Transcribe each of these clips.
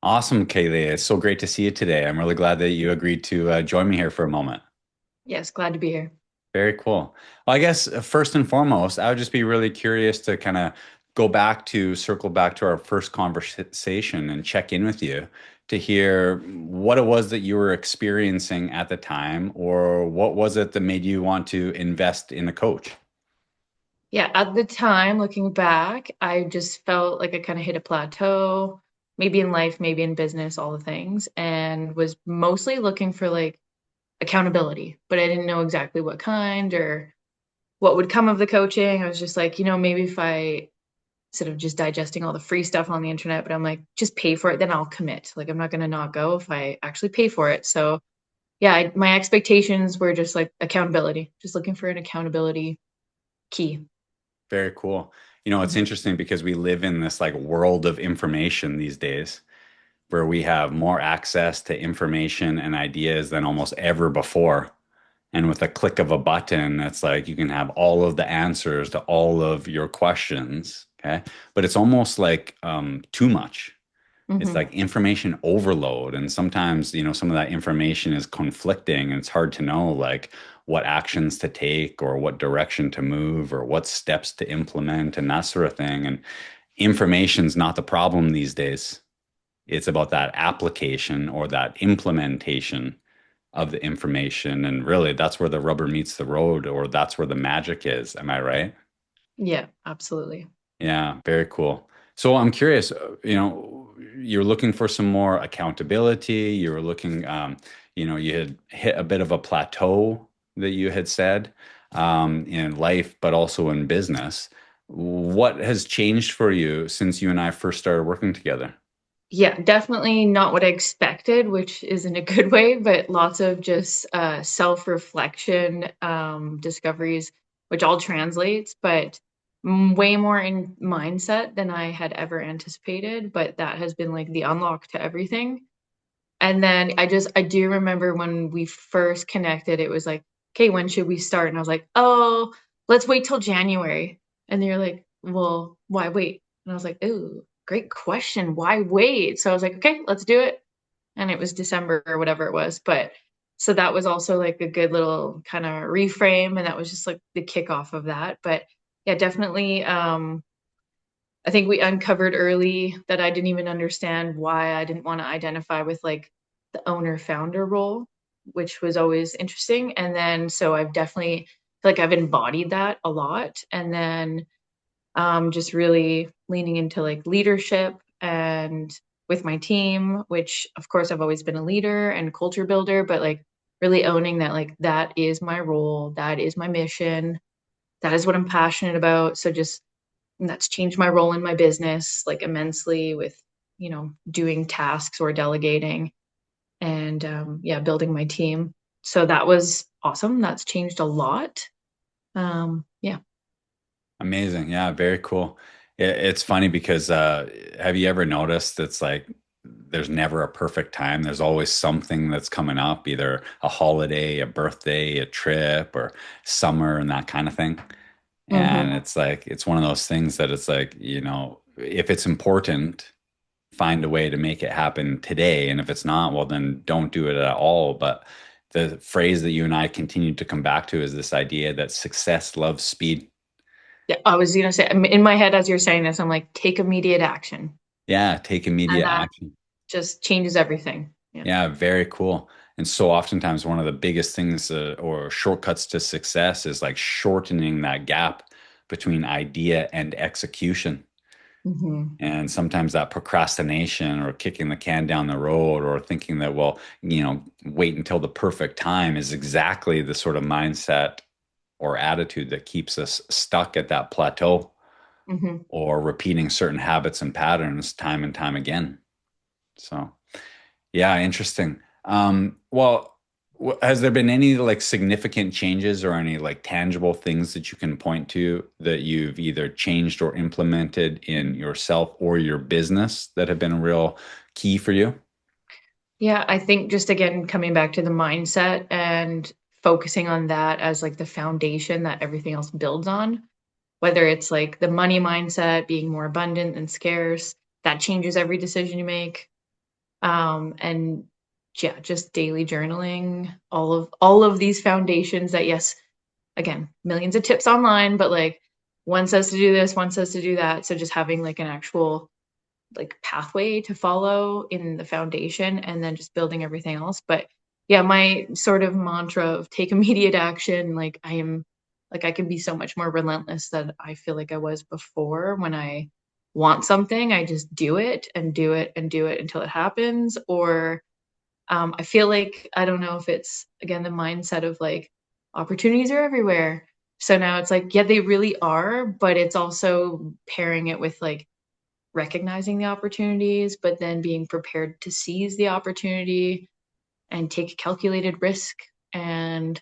Awesome, Kaylee. It's so great to see you today. I'm really glad that you agreed to join me here for a moment. Yes, glad to be here. Very cool. Well, I guess first and foremost, I would just be really curious to kind of circle back to our first conversation and check in with you to hear what it was that you were experiencing at the time, or what was it that made you want to invest in a coach? Yeah, at the time, looking back, I just felt like I kind of hit a plateau, maybe in life, maybe in business, all the things, and was mostly looking for like accountability, but I didn't know exactly what kind or what would come of the coaching. I was just like, maybe if I instead of just digesting all the free stuff on the internet, but I'm like, just pay for it, then I'll commit. Like, I'm not going to not go if I actually pay for it. So, yeah, my expectations were just like accountability, just looking for an accountability key. Very cool. You know, it's Mhm. interesting because we live in this like world of information these days, where we have more access to information and ideas than almost ever before. And with a click of a button, it's like you can have all of the answers to all of your questions. Okay. But it's almost like too much. It's Mhm. like information overload. And sometimes, some of that information is conflicting and it's hard to know like what actions to take or what direction to move or what steps to implement and that sort of thing. And information's not the problem these days. It's about that application or that implementation of the information. And really, that's where the rubber meets the road, or that's where the magic is. Am I right? Yeah, absolutely. Yeah, very cool. So I'm curious, you're looking for some more accountability. You were looking, you had hit a bit of a plateau that you had said in life, but also in business. What has changed for you since you and I first started working together? Yeah, definitely not what I expected, which is in a good way, but lots of just self-reflection, discoveries, which all translates, but way more in mindset than I had ever anticipated. But that has been like the unlock to everything. And then I do remember when we first connected, it was like, okay, when should we start? And I was like, oh, let's wait till January. And they're like, well, why wait? And I was like, ooh, great question. Why wait? So I was like, okay, let's do it. And it was December or whatever it was. But so that was also like a good little kind of reframe. And that was just like the kickoff of that. But yeah, definitely. I think we uncovered early that I didn't even understand why I didn't want to identify with like the owner founder role, which was always interesting. And then so I've definitely feel like I've embodied that a lot. And then just really leaning into like leadership and with my team, which of course I've always been a leader and culture builder, but like really owning that like that is my role, that is my mission, that is what I'm passionate about. So just and that's changed my role in my business like immensely with, doing tasks or delegating and yeah, building my team. So that was awesome. That's changed a lot. Yeah. Amazing. Yeah, very cool. It's funny because have you ever noticed it's like there's never a perfect time. There's always something that's coming up, either a holiday, a birthday, a trip, or summer and that kind of thing. And Hmm. it's like it's one of those things that it's like, if it's important, find a way to make it happen today. And if it's not, well, then don't do it at all. But the phrase that you and I continue to come back to is this idea that success loves speed. Yeah, I was gonna say in my head as you're saying this, I'm like, take immediate action. Yeah, take And immediate that action. just changes everything. Yeah. Yeah, very cool. And so oftentimes one of the biggest things or shortcuts to success is like shortening that gap between idea and execution. Hmm. And sometimes that procrastination or kicking the can down the road or thinking that, well, wait until the perfect time is exactly the sort of mindset or attitude that keeps us stuck at that plateau Hmm. or repeating certain habits and patterns time and time again. So. Yeah, interesting. Well, has there been any like significant changes or any like tangible things that you can point to that you've either changed or implemented in yourself or your business that have been a real key for you? Yeah, I think just again coming back to the mindset and focusing on that as like the foundation that everything else builds on, whether it's like the money mindset being more abundant and scarce, that changes every decision you make. And yeah, just daily journaling, all of these foundations that, yes, again, millions of tips online, but like one says to do this, one says to do that. So just having like an actual like pathway to follow in the foundation and then just building everything else. But yeah, my sort of mantra of take immediate action, like I am like I can be so much more relentless than I feel like I was before. When I want something, I just do it and do it and do it until it happens. Or I feel like I don't know if it's again the mindset of like opportunities are everywhere. So now it's like, yeah, they really are, but it's also pairing it with like recognizing the opportunities, but then being prepared to seize the opportunity and take a calculated risk and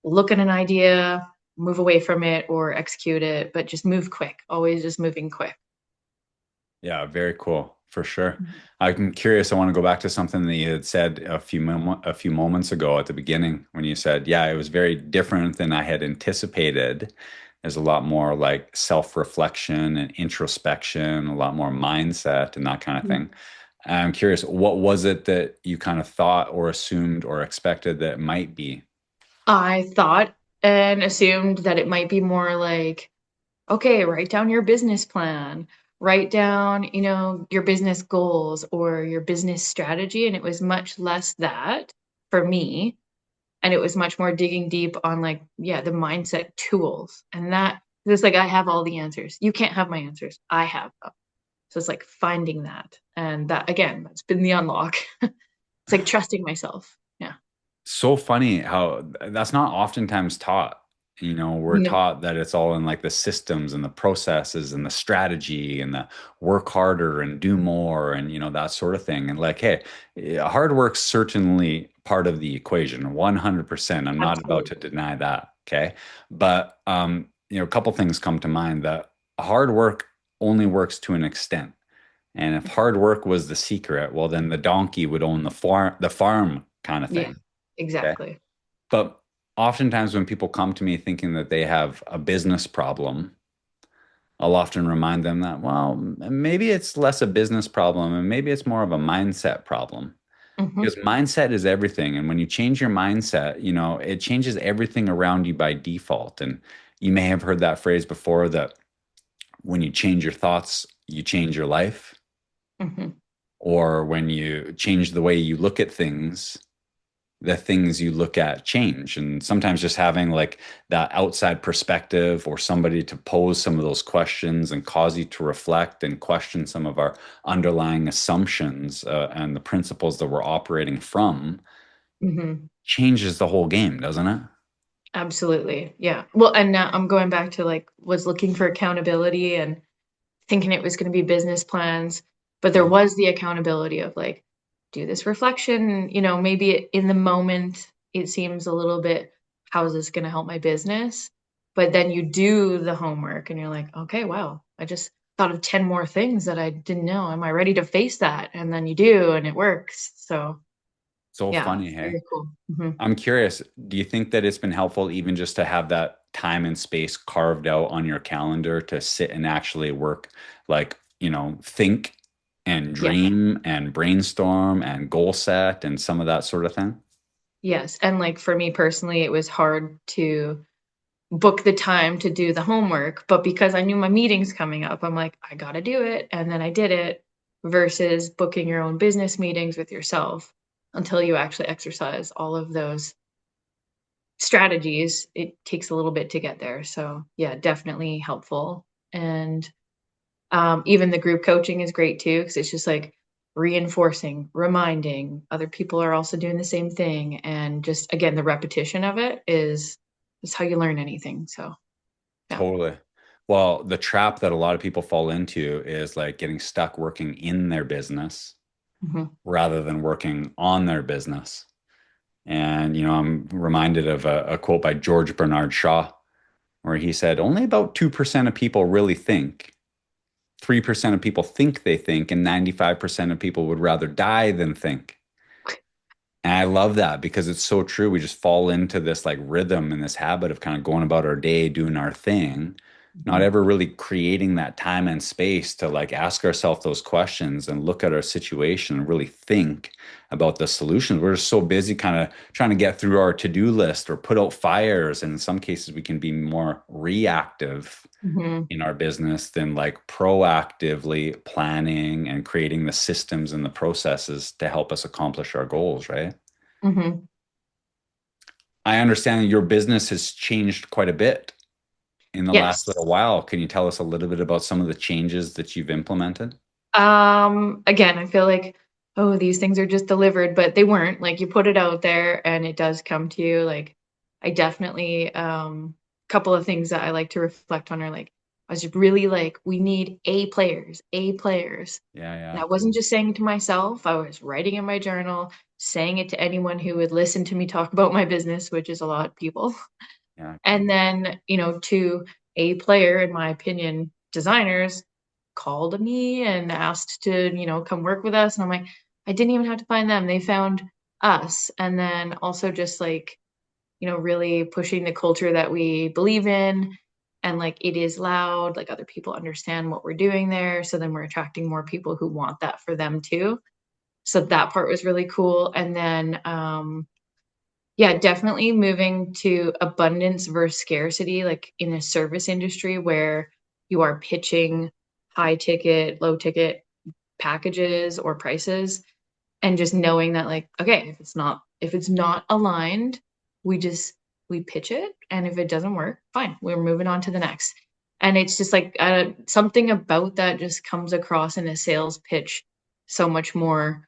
look at an idea, move away from it or execute it, but just move quick, always just moving quick. Yeah, very cool for sure. Mhm. I'm curious. I want to go back to something that you had said a few moments ago at the beginning when you said, "Yeah, it was very different than I had anticipated." There's a lot more like self-reflection and introspection, a lot more mindset and that kind of thing. I'm curious, what was it that you kind of thought or assumed or expected that it might be? I thought and assumed that it might be more like, okay, write down your business plan, write down, your business goals or your business strategy. And it was much less that for me. And it was much more digging deep on like, yeah, the mindset tools. And that it's like I have all the answers. You can't have my answers. I have them. So it's like finding that. And that again, that's been the unlock. It's like trusting myself. Yeah. So funny how that's not oftentimes taught. We're No. taught that it's all in like the systems and the processes and the strategy and the work harder and do more and that sort of thing. And like, hey, hard work's certainly part of the equation, 100%. I'm not about to Absolutely. deny that. Okay. But a couple things come to mind that hard work only works to an extent. And if hard work was the secret, well, then the donkey would own the farm kind of Yeah, thing. Okay. exactly. But oftentimes when people come to me thinking that they have a business problem, I'll often remind them that, well, maybe it's less a business problem and maybe it's more of a mindset problem. Hmm. Because mindset is everything. And when you change your mindset, it changes everything around you by default. And you may have heard that phrase before that when you change your thoughts, you change your life. Hmm. Or when you change the way you look at things, the things you look at change. And sometimes just having like that outside perspective or somebody to pose some of those questions and cause you to reflect and question some of our underlying assumptions and the principles that we're operating from Hmm. changes the whole game, doesn't it? Absolutely. Yeah. Well, and now I'm going back to like was looking for accountability and thinking it was going to be business plans, but there Yeah. was the accountability of like, do this reflection, maybe in the moment it seems a little bit, how is this going to help my business? But then you do the homework and you're like, okay, wow, I just thought of 10 more things that I didn't know. Am I ready to face that? And then you do, and it works. So So yeah, funny, hey? very cool. Hmm. I'm curious, do you think that it's been helpful even just to have that time and space carved out on your calendar to sit and actually work, like, think and Yeah. dream and brainstorm and goal set and some of that sort of thing? Yes. And like for me personally, it was hard to book the time to do the homework, but because I knew my meeting's coming up, I'm like, I gotta do it. And then I did it versus booking your own business meetings with yourself until you actually exercise all of those strategies. It takes a little bit to get there. So yeah, definitely helpful. And even the group coaching is great too, because it's just like reinforcing, reminding other people are also doing the same thing. And just again, the repetition of it is how you learn anything. So yeah. Totally. Well, the trap that a lot of people fall into is like getting stuck working in their business Mhm. rather than working on their business. And, I'm reminded of a quote by George Bernard Shaw, where he said, only about 2% of people really think. 3% of people think they think, and 95% of people would rather die than think. And I love that because it's so true. We just fall into this like rhythm and this habit of kind of going about our day, doing our thing. not Mhm. ever really creating that time and space to like ask ourselves those questions and look at our situation and really think about the solutions. We're just so busy kind of trying to get through our to-do list or put out fires. And in some cases, we can be more reactive Mhm. in our business than like proactively planning and creating the systems and the processes to help us accomplish our goals, right? Mhm. I understand your business has changed quite a bit in the last little Yes. while. Can you tell us a little bit about some of the changes that you've implemented? Again, I feel like, oh, these things are just delivered, but they weren't. Like you put it out there and it does come to you. Like I definitely couple of things that I like to reflect on are like I was really like, we need A players, A players. Yeah, And yeah, I wasn't cool. just saying it to myself, I was writing in my journal, saying it to anyone who would listen to me talk about my business, which is a lot of people. Yeah, cool. And then, to a player, in my opinion, designers called me and asked to, come work with us. And I'm like, I didn't even have to find them. They found us. And then also just like, really pushing the culture that we believe in. And like it is loud, like other people understand what we're doing there. So then we're attracting more people who want that for them too. So that part was really cool. And then yeah, definitely moving to abundance versus scarcity, like in a service industry where you are pitching high ticket, low ticket packages or prices and just knowing that like, okay, if it's not aligned, we just we pitch it and if it doesn't work, fine, we're moving on to the next. And it's just like something about that just comes across in a sales pitch so much more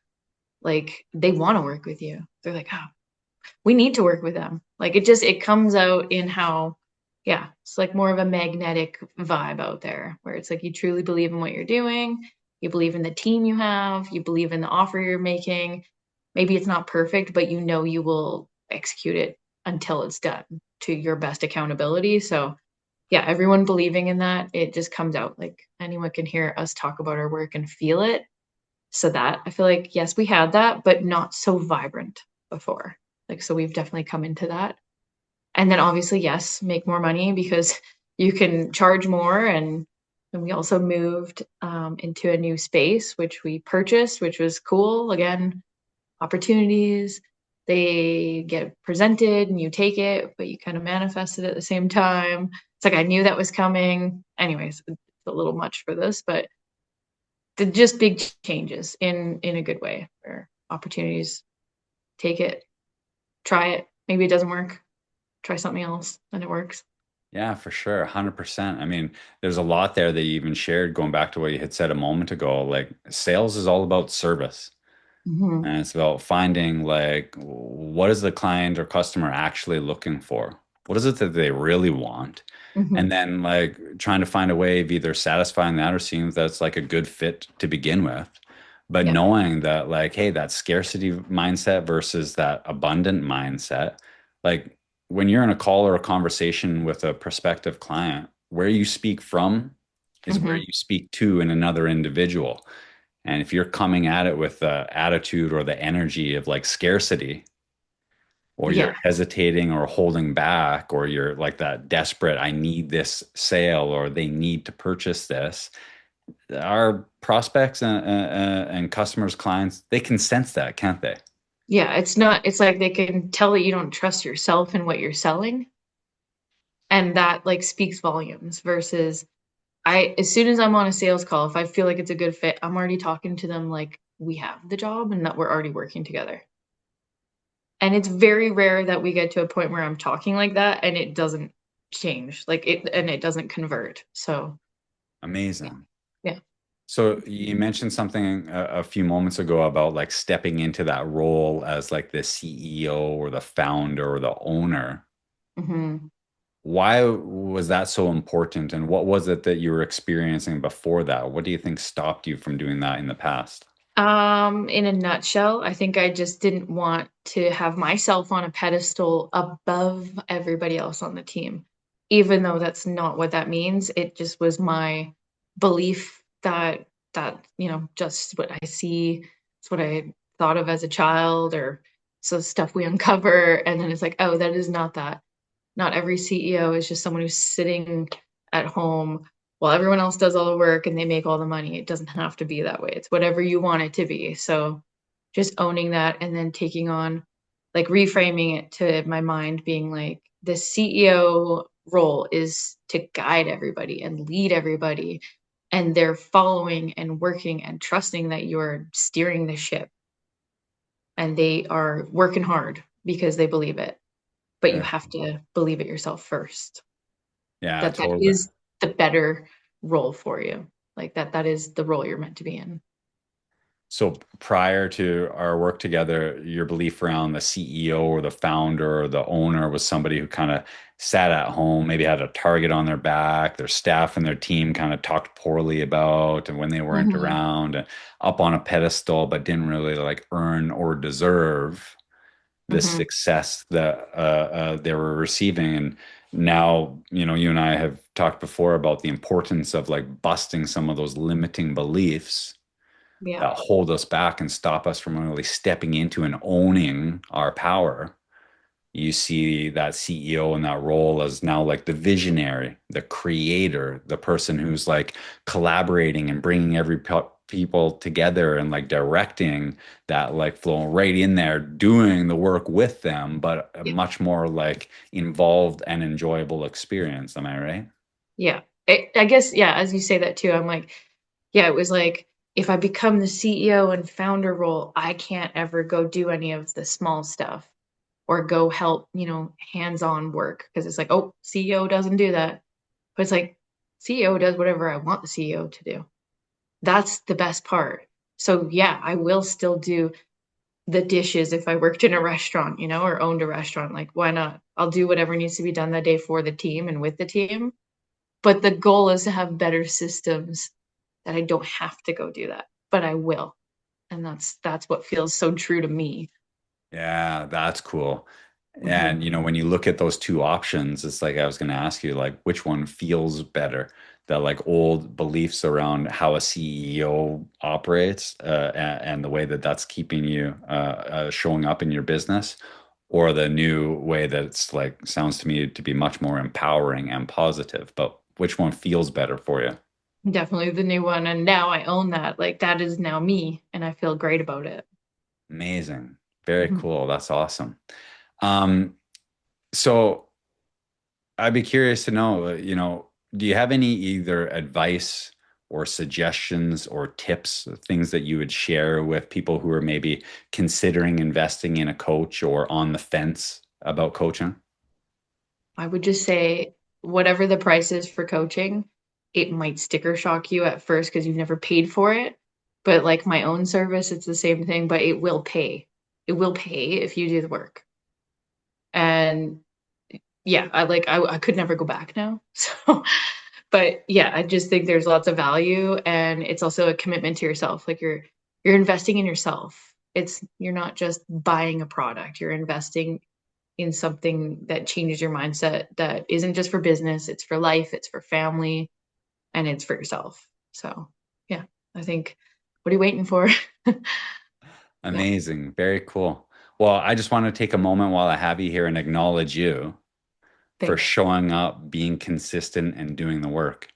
like they want to work with you. They're like, oh, we need to work with them. Like it comes out in how, yeah, it's like more of a magnetic vibe out there where it's like you truly believe in what you're doing, you believe in the team you have, you believe in the offer you're making. Maybe it's not perfect, but you will execute it until it's done to your best accountability. So yeah, everyone believing in that, it just comes out like anyone can hear us talk about our work and feel it. So that I feel like, yes, we had that, but not so vibrant before. Like, so we've definitely come into that. And then obviously, yes, make more money because you can charge more. And we also moved into a new space, which we purchased, which was cool. Again, opportunities, they get presented and you take it, but you kind of manifest it at the same time. It's like I knew that was coming. Anyways, it's a little much for this, but just big changes in a good way where opportunities take it, try it. Maybe it doesn't work. Try something else and it works. Yeah, for sure. 100%. I mean, there's a lot there that you even shared going back to what you had said a moment ago. Like, sales is all about service. Hmm. And it's about finding like what is the client or customer actually looking for? What is it that they really want? And Hmm. then like trying to find a way of either satisfying that or seeing if that's like a good fit to begin with. But Yeah. knowing that like, hey, that scarcity mindset versus that abundant mindset, like when you're in a call or a conversation with a prospective client, where you speak from is where Hmm. you speak to in another individual. And if you're coming at it with the attitude or the energy of like scarcity, or you're Yeah. hesitating or holding back, or you're like that desperate, I need this sale, or they need to purchase this, our prospects and customers, clients, they can sense that, can't they? Yeah. It's like they can tell that you don't trust yourself and what you're selling. And that like speaks volumes versus as soon as I'm on a sales call, if I feel like it's a good fit, I'm already talking to them like we have the job and that we're already working together. And it's very rare that we get to a point where I'm talking like that and it doesn't change, like it doesn't convert. So yeah, Amazing. yeah. So you mentioned something a few moments ago about like stepping into that role as like the CEO or the founder or the owner. Hmm. Why was that so important? And what was it that you were experiencing before that? What do you think stopped you from doing that in the past? In a nutshell, I think I just didn't want to have myself on a pedestal above everybody else on the team, even though that's not what that means. It just was my belief that just what I see, it's what I thought of as a child, or so stuff we uncover, and then it's like, oh, that is not that. Not every CEO is just someone who's sitting at home while everyone else does all the work and they make all the money. It doesn't have to be that way. It's whatever you want it to be. So just owning that and then taking on, like reframing it to my mind being like, the CEO role is to guide everybody and lead everybody. And they're following and working and trusting that you're steering the ship and they are working hard because they believe it. But you Sure. have to believe it yourself first. Yeah, That totally. is the better role for you. Like that is the role you're meant to be in. So prior to our work together, your belief around the CEO or the founder or the owner was somebody who kind of sat at home, maybe had a target on their back, their staff and their team kind of talked poorly about, and when they weren't Hmm. around, and up on a pedestal, but didn't really like earn or deserve the Hmm. success that they were receiving. And now, you and I have talked before about the importance of like busting some of those limiting beliefs Yeah. that hold us back and stop us from really stepping into and owning our power. You see that CEO in that role as now like the visionary, the creator, the person who's like collaborating and bringing people together and like directing that like flow right in there, doing the work with them, but a Yeah. much more like involved and enjoyable experience. Am I right? Yeah. I guess, yeah, as you say that too, I'm like, yeah, it was like, if I become the CEO and founder role, I can't ever go do any of the small stuff or go help, hands-on work because it's like, oh, CEO doesn't do that. But it's like, CEO does whatever I want the CEO to do. That's the best part. So yeah, I will still do the dishes if I worked in a restaurant, or owned a restaurant. Like, why not? I'll do whatever needs to be done that day for the team and with the team. But the goal is to have better systems that I don't have to go do that, but I will. And that's what feels so true to me. Yeah, that's cool. Hmm. And when you look at those two options, it's like I was going to ask you, like, which one feels better? The like old beliefs around how a CEO operates, and the way that that's keeping you showing up in your business, or the new way that it's like sounds to me to be much more empowering and positive. But which one feels better for you? Definitely the new one. And now I own that. Like that is now me. And I feel great about it. Amazing. Very Mhm. cool. That's awesome. Um, so I'd be curious to know, do you have any either advice or suggestions or tips, things that you would share with people who are maybe considering investing in a coach or on the fence about coaching? I would just say, whatever the price is for coaching, it might sticker shock you at first because you've never paid for it. But like my own service, it's the same thing, but it will pay. It will pay if you do the work. And yeah, I could never go back now. So, but yeah, I just think there's lots of value and it's also a commitment to yourself. Like you're investing in yourself. You're not just buying a product. You're investing in something that changes your mindset that isn't just for business, it's for life, it's for family, and it's for yourself. So, yeah, I think, what are you waiting for? Yeah, Amazing. Very cool. Well, I just want to take a moment while I have you here and acknowledge you for thanks. showing up, being consistent, and doing the work.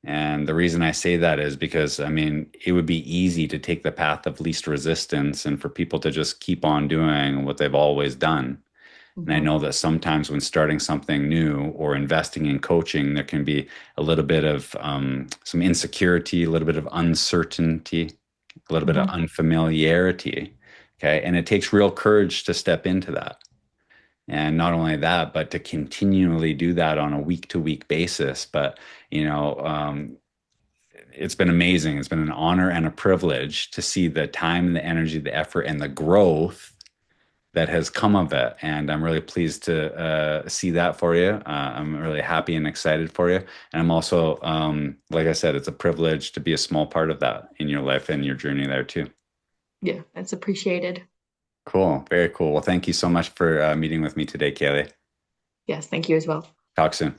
And the reason I say that is because, I mean, it would be easy to take the path of least resistance and for people to just keep on doing what they've always done. And I Hmm. know that sometimes when starting something new or investing in coaching, there can be a little bit of some insecurity, a little bit of uncertainty, a little bit of Hmm. unfamiliarity. Okay. And it takes real courage to step into that. And not only that, but to continually do that on a week to week basis. But, it's been amazing. It's been an honor and a privilege to see the time and the energy, the effort, and the growth that has come of it. And I'm really pleased to see that for you. I'm really happy and excited for you. And I'm also, like I said, it's a privilege to be a small part of that in your life and your journey there too. Yeah, that's appreciated. Cool. Very cool. Well, thank you so much for meeting with me today, Kaylee. Yes, thank you as well. Talk soon.